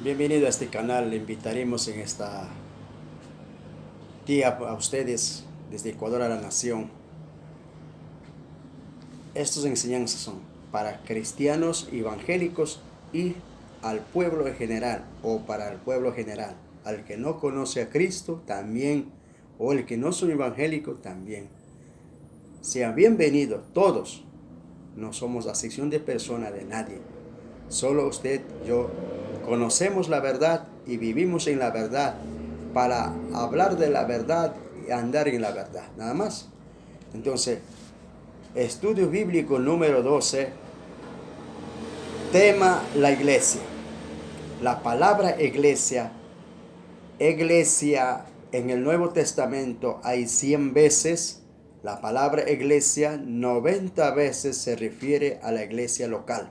Bienvenido a este canal. Le invitaremos en esta día a ustedes desde Ecuador a la nación. Estas enseñanzas son para cristianos evangélicos y al pueblo en general o para el pueblo general. Al que no conoce a Cristo también, o el que no son evangélico también. Sean bienvenidos todos. No somos acepción de persona de nadie. Solo usted, yo, conocemos la verdad y vivimos en la verdad para hablar de la verdad y andar en la verdad, nada más. Entonces, estudio bíblico número 12, tema la iglesia. La palabra iglesia, iglesia en el Nuevo Testamento hay 100 veces. La palabra iglesia 90 veces se refiere a la iglesia local.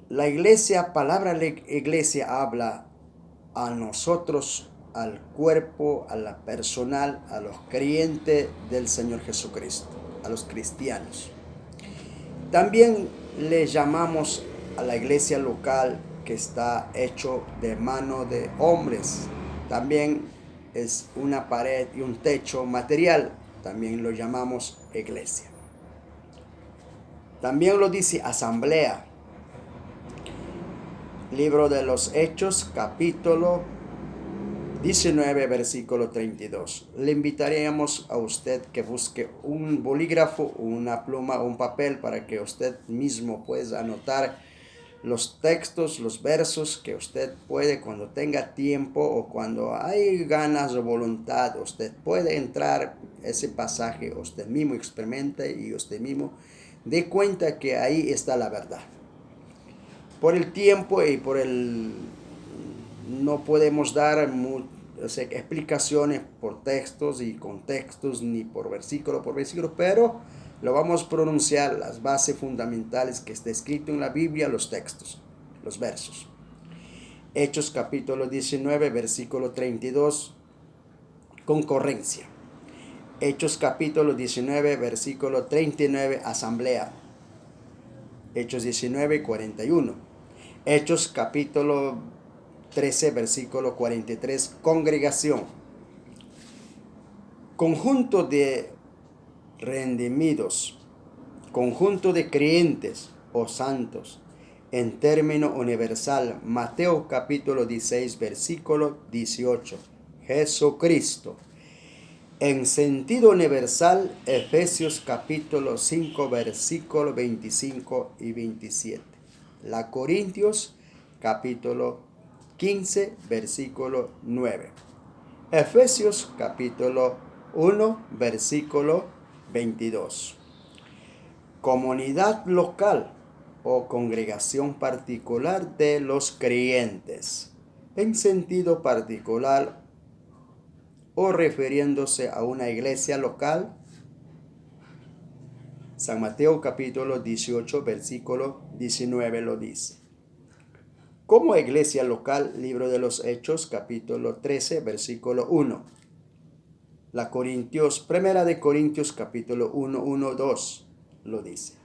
La iglesia, palabra iglesia habla a nosotros, al cuerpo, a la personal, a los creyentes del Señor Jesucristo, a los cristianos. También le llamamos a la iglesia local que está hecho de mano de hombres. También es una pared y un techo material. También lo llamamos iglesia. También lo dice asamblea. Libro de los Hechos, capítulo 19, versículo 32. Le invitaríamos a usted que busque un bolígrafo, una pluma o un papel para que usted mismo pueda anotar los textos, los versos que usted puede cuando tenga tiempo o cuando hay ganas o voluntad. Usted puede entrar ese pasaje, usted mismo experimente y usted mismo dé cuenta que ahí está la verdad. Por el tiempo y no podemos dar explicaciones por textos y contextos ni por versículo, pero lo vamos a pronunciar las bases fundamentales que está escrito en la Biblia, los textos, los versos. Hechos capítulo 19, versículo 32, concurrencia. Hechos capítulo 19, versículo 39, asamblea. Hechos 19, 41. Hechos capítulo 13, versículo 43, congregación. Conjunto de redimidos, conjunto de creyentes o santos, en término universal. Mateo capítulo 16, versículo 18, Jesucristo. En sentido universal, Efesios capítulo 5, versículo 25 y 27. La Corintios capítulo 15, versículo 9. Efesios capítulo 1, versículo 22. Comunidad local o congregación particular de los creyentes, en sentido particular o refiriéndose a una iglesia local. San Mateo capítulo 18, versículo 19 lo dice. Como iglesia local, libro de los Hechos, capítulo 13, versículo 1. Primera de Corintios, capítulo 1, 1, 2, lo dice.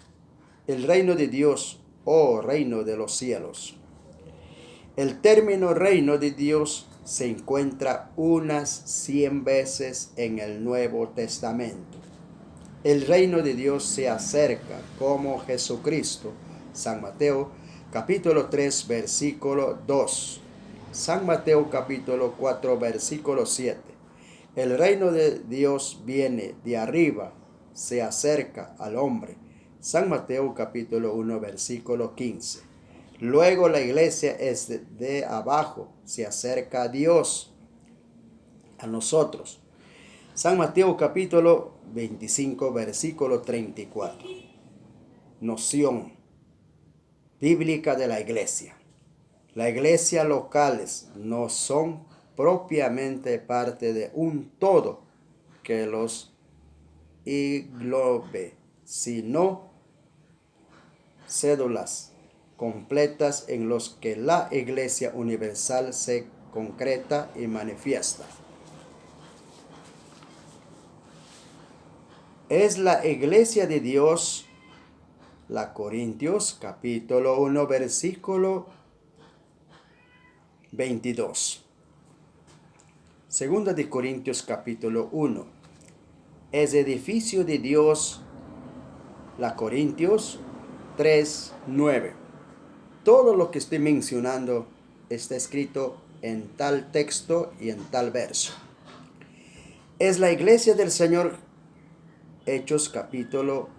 El reino de Dios, o reino de los cielos. El término reino de Dios se encuentra unas 100 veces en el Nuevo Testamento. El reino de Dios se acerca como Jesucristo. San Mateo capítulo 3, versículo 2. San Mateo capítulo 4, versículo 7. El reino de Dios viene de arriba, se acerca al hombre. San Mateo capítulo 1, versículo 15. Luego la iglesia es de abajo, se acerca a Dios, a nosotros. San Mateo capítulo 25, versículo 34. Noción bíblica de la iglesia. Las iglesias locales no son propiamente parte de un todo que los englobe, sino cédulas completas en los que la iglesia universal se concreta y manifiesta. Es la iglesia de Dios La Corintios capítulo 1 versículo 22. Segunda de Corintios capítulo 1. Es edificio de Dios. La Corintios 3:9. Todo lo que estoy mencionando está escrito en tal texto y en tal verso. Es la iglesia del Señor. Hechos capítulo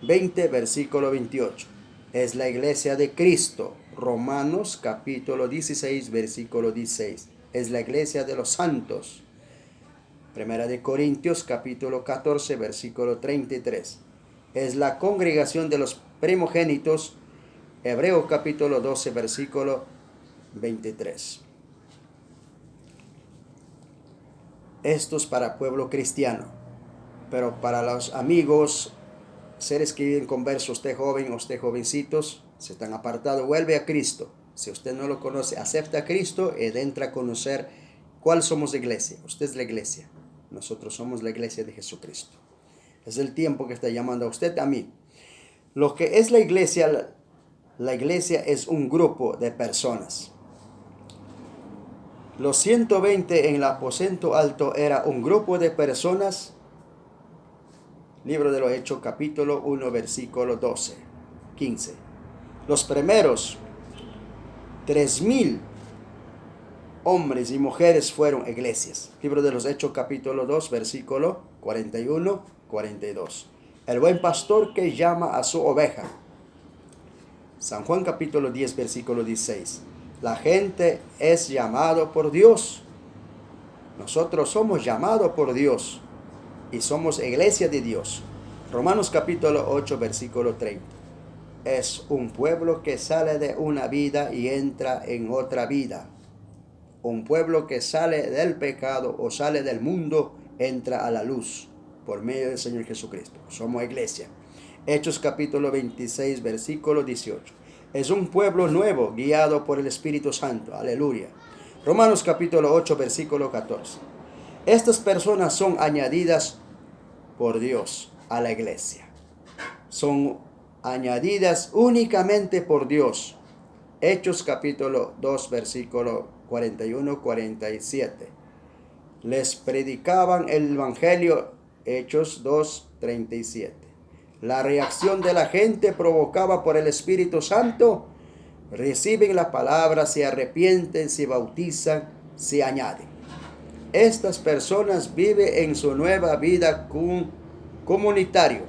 20 versículo 28. Es la iglesia de Cristo. Romanos capítulo 16 versículo 16. Es la iglesia de los santos. Primera de Corintios capítulo 14 versículo 33. Es la congregación de los primogénitos. Hebreos capítulo 12 versículo 23. Esto es para pueblo cristiano, pero para los amigos, seres que viven conversos, usted joven, usted jovencitos, se están apartados, vuelve a Cristo. Si usted no lo conoce, acepta a Cristo y entra a conocer cuál somos la iglesia. Usted es la iglesia, nosotros somos la iglesia de Jesucristo. Es el tiempo que está llamando a usted, a mí. Lo que es la iglesia es un grupo de personas. Los 120 en el aposento alto era un grupo de personas. Libro de los Hechos, capítulo 1, versículo 12, 15. Los primeros 3,000 hombres y mujeres fueron iglesias. Libro de los Hechos, capítulo 2, versículo 41, 42. El buen pastor que llama a su oveja. San Juan, capítulo 10, versículo 16. La gente es llamado por Dios. Nosotros somos llamados por Dios. Y somos iglesia de Dios. Romanos capítulo 8 versículo 30. Es un pueblo que sale de una vida y entra en otra vida. Un pueblo que sale del pecado o sale del mundo, entra a la luz por medio del Señor Jesucristo. Somos iglesia. Hechos capítulo 26 versículo 18. Es un pueblo nuevo guiado por el Espíritu Santo. Aleluya. Romanos capítulo 8 versículo 14. Estas personas son añadidas por Dios a la iglesia. Son añadidas únicamente por Dios. Hechos capítulo 2 versículo 41-47. Les predicaban el evangelio. Hechos 2:37. La reacción de la gente provocada por el Espíritu Santo. Reciben la palabra, se arrepienten, se bautizan, se añaden. Estas personas viven en su nueva vida comunitario.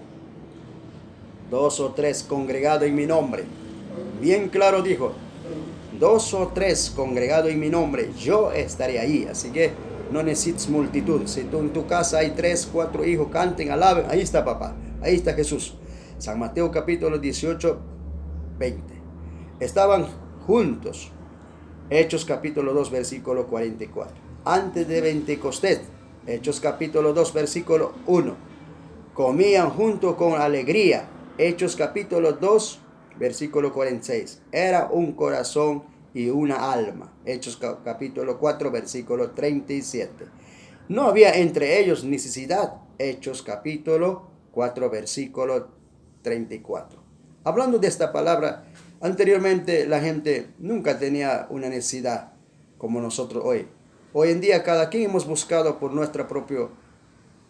2 o 3 congregados en mi nombre. Bien claro dijo, 2 o 3 congregados en mi nombre, yo estaré ahí. Así que no necesitas multitud. Si tú en tu casa hay 3, 4 hijos, canten, alaben, ahí está papá, ahí está Jesús. San Mateo capítulo 18, 20. Estaban juntos. Hechos capítulo 2 versículo 44. Antes de Pentecostés, Hechos capítulo 2 versículo 1. Comían juntos con alegría. Hechos capítulo 2 versículo 46. Era un corazón y una alma. Hechos capítulo 4 versículo 37. No había entre ellos necesidad. Hechos capítulo 4 versículo 34. Hablando de esta palabra, anteriormente la gente nunca tenía una necesidad como nosotros hoy. Hoy en día cada quien hemos buscado por nuestra propia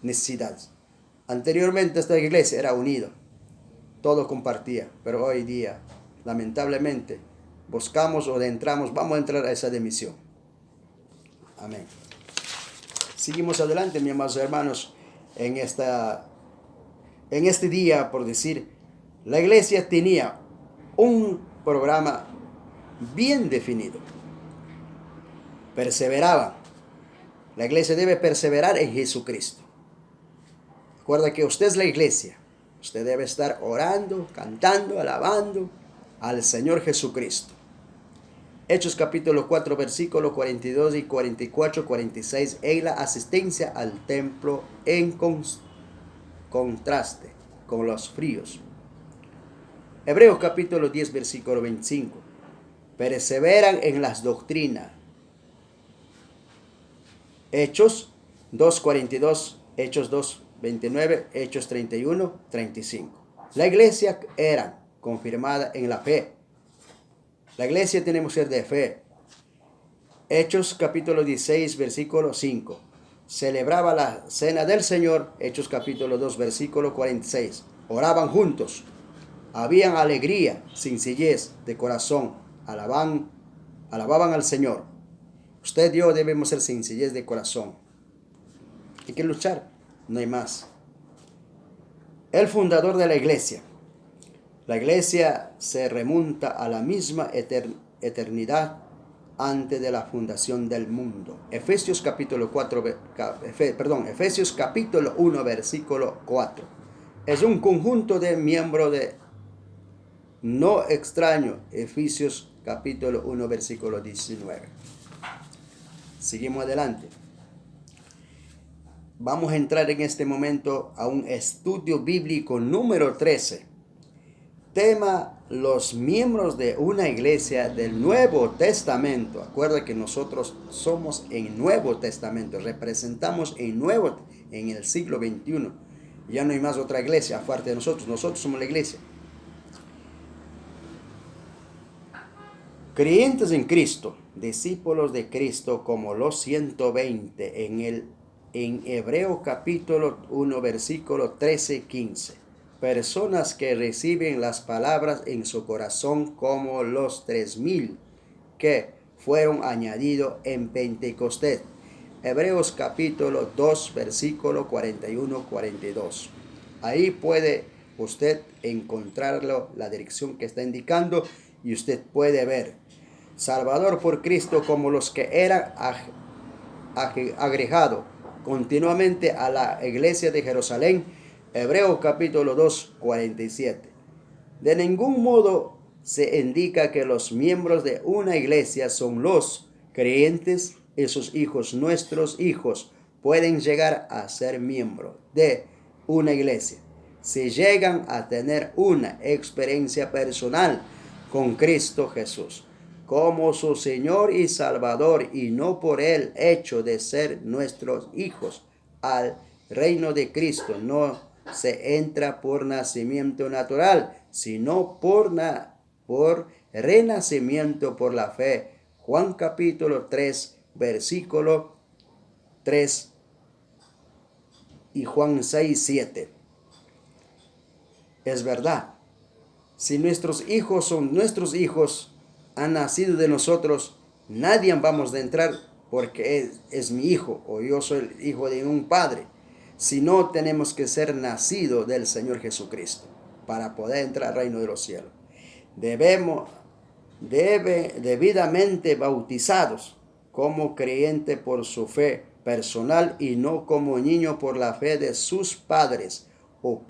necesidad. Anteriormente esta iglesia era unida, todo compartía, pero hoy día, lamentablemente, buscamos o entramos, vamos a entrar a esa dimisión. Amén. Seguimos adelante, mis amados hermanos, en este día, por decir, la iglesia tenía un programa bien definido. Perseveraban. La iglesia debe perseverar en Jesucristo. Recuerda que usted es la iglesia. Usted debe estar orando, cantando, alabando al Señor Jesucristo. Hechos capítulo 4, versículos 42 y 44, 46. En la asistencia al templo en contraste con los fríos. Hebreos capítulo 10, versículo 25. Perseveran en las doctrinas. Hechos 2:42, Hechos 2:29, Hechos 31:35. La iglesia era confirmada en la fe. La iglesia tenemos que ser de fe. Hechos capítulo 16, versículo 5. Celebraba la cena del Señor. Hechos capítulo 2, versículo 46. Oraban juntos. Habían alegría, sencillez de corazón. Alababan al Señor. Usted y yo debemos ser sencillez de corazón. Hay que luchar, no hay más. El fundador de la iglesia. La iglesia se remonta a la misma eternidad antes de la fundación del mundo. Efesios capítulo 1, versículo 4. Es un conjunto de miembros de no extraño. Efesios capítulo 1, versículo 19. Seguimos adelante. Vamos a entrar en este momento a un estudio bíblico número 13. Tema: los miembros de una iglesia del Nuevo Testamento. Acuerda que nosotros somos en Nuevo Testamento, representamos en el siglo XXI. Ya no hay más otra iglesia aparte de nosotros. Nosotros somos la iglesia. Creyentes en Cristo, discípulos de Cristo, como los 120 en Hebreo capítulo 1, versículo 13-15. Personas que reciben las palabras en su corazón, como los 3,000 que fueron añadidos en Pentecostés. Hebreos capítulo 2, versículo 41-42. Ahí puede usted encontrarlo, la dirección que está indicando, y usted puede ver. Salvador por Cristo, como los que eran agregados continuamente a la iglesia de Jerusalén. Hebreos capítulo 2, 47. De ningún modo se indica que los miembros de una iglesia son los creyentes y sus hijos. Nuestros hijos pueden llegar a ser miembros de una iglesia si llegan a tener una experiencia personal con Cristo Jesús como su Señor y Salvador, y no por el hecho de ser nuestros hijos al reino de Cristo. No se entra por nacimiento natural, sino por renacimiento por la fe. Juan capítulo 3, versículo 3 y Juan 6, 7. Es verdad, si nuestros hijos son nuestros hijos, han nacido de nosotros, nadie vamos a entrar porque es mi hijo o yo soy el hijo de un padre. Si no, tenemos que ser nacidos del Señor Jesucristo para poder entrar al reino de los cielos. Debidamente bautizados como creyentes por su fe personal, y no como niños por la fe de sus padres o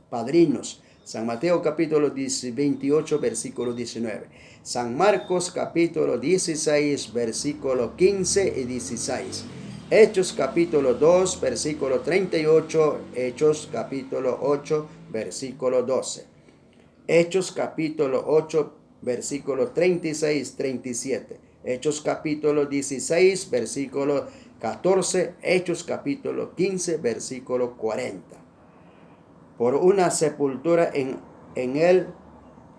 padrinos. San Mateo capítulo 28, versículo 19. San Marcos capítulo 16, versículo 15 y 16. Hechos capítulo 2, versículo 38. Hechos capítulo 8, versículo 12. Hechos capítulo 8, versículo 36, 37. Hechos capítulo 16, versículo 14. Hechos capítulo 15, versículo 40. Por una sepultura en el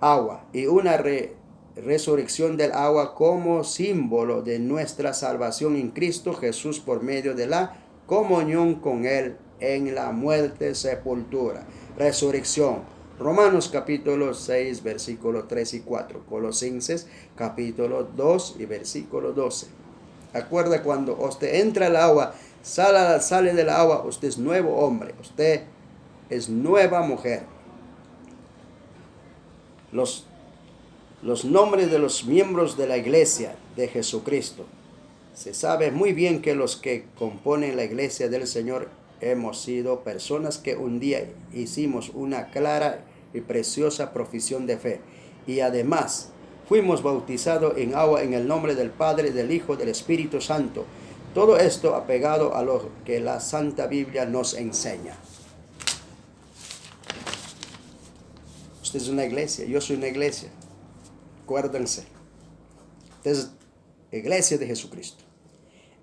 agua y una resurrección del agua como símbolo de nuestra salvación en Cristo Jesús por medio de la comunión con Él en la muerte, sepultura, resurrección. Romanos capítulo 6, versículo 3 y 4. Colosenses capítulo 2 y versículo 12. Acuerda, cuando usted entra al agua, sale del agua, usted es nuevo hombre, usted es nueva mujer. Los nombres de los miembros de la iglesia de Jesucristo. Se sabe muy bien que los que componen la iglesia del Señor hemos sido personas que un día hicimos una clara y preciosa profesión de fe, y además fuimos bautizados en agua en el nombre del Padre, del Hijo, del Espíritu Santo. Todo esto apegado a lo que la Santa Biblia nos enseña. Usted es una iglesia, yo soy una iglesia. Acuérdense, esta es la iglesia de Jesucristo.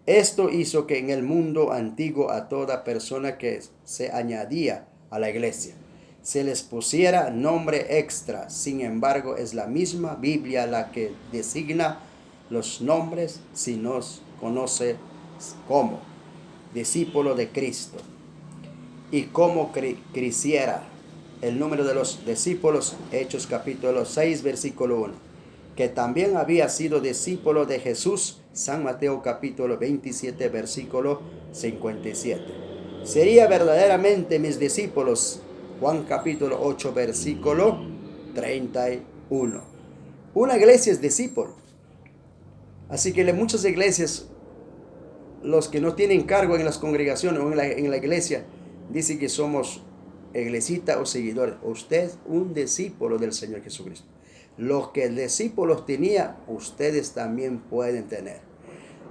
Esto hizo que en el mundo antiguo a toda persona que se añadía a la iglesia se les pusiera nombre extra. Sin embargo, es la misma Biblia la que designa los nombres si nos conoce como discípulo de Cristo y cómo creciera el número de los discípulos. Hechos capítulo 6 versículo 1, que también había sido discípulo de Jesús. San Mateo capítulo 27 versículo 57. Sería verdaderamente mis discípulos. Juan capítulo 8 versículo 31. Una iglesia es discípulo. Así que en muchas iglesias, los que no tienen cargo en las congregaciones o en la iglesia, dicen que somos iglesita o seguidores. Usted es un discípulo del Señor Jesucristo. Los que el discípulo tenía, ustedes también pueden tener.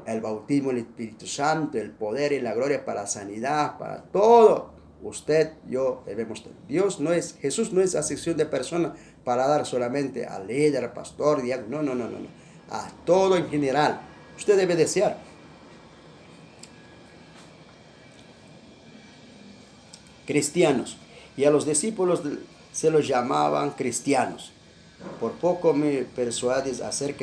El bautismo del Espíritu Santo, el poder y la gloria para la sanidad, para todo. Usted, yo debemos tener. Jesús no es acepción de personas para dar solamente al líder, al pastor, diácono. No. A todo en general. Usted debe desear. Cristianos. Y a los discípulos se los llamaban cristianos. Por poco me persuades a ser cristiano.